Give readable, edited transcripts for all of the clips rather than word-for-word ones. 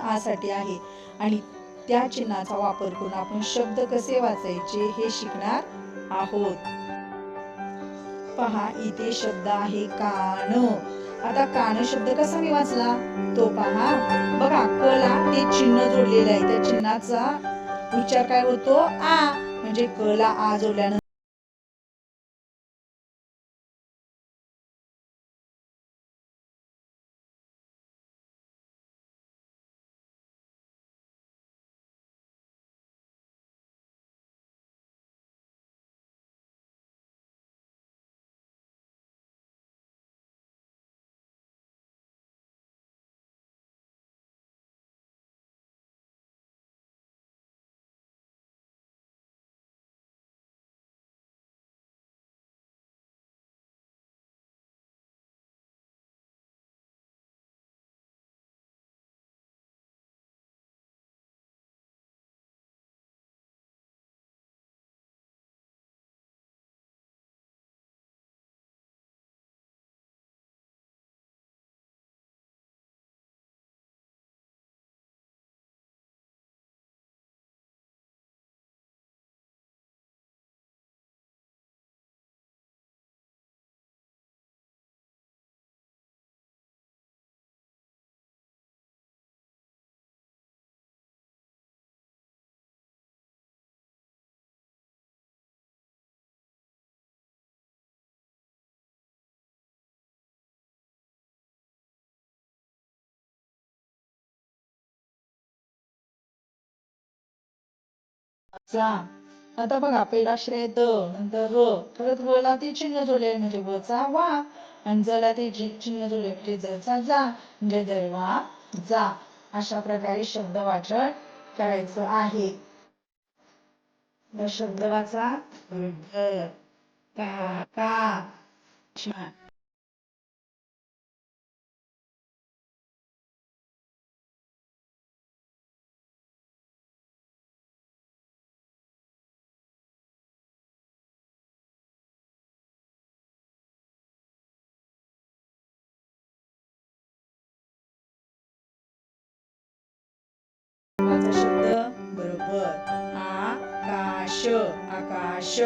आ साठी आहे आणि त्या चिन्हाचा वापर करून आपण शब्द कसे वाचायचे हे शिकणार आहोत. पहा इथे शब्द आहे कान. आता कान शब्द कसा मी वाचला तो पहा. बघा क ला ते चिन्ह जोडलेले आहे, त्या चिन्हाचा उच्चार काय होतो आ, म्हणजे क ला आ जोडल्यानंतर जा. आता बघा पहिला श्रेय द, नंतर र, परत र ला ते चिन्ह जोडले म्हणजे व चा वा, आणि ज ला ते चिन्ह जोडले म्हणजे ज चा जा, म्हणजे दळवा जा. अशा प्रकारे शब्द वाचन करायचं आहे. शब्द वाचा. का छान. शब्द बरोबर आकाश, आकाश.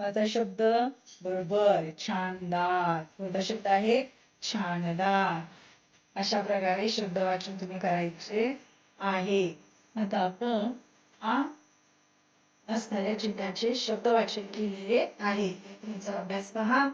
आता शब्द बरोबर शानदार. कोणता शब्द आहे शानदार. अशा प्रकारे शब्द वाचन तुम्ही करायचे आहे. आता आपण आ असणाऱ्या चिन्हाचे शब्द वाचन केलेले आहे. तुमचा अभ्यास पहा.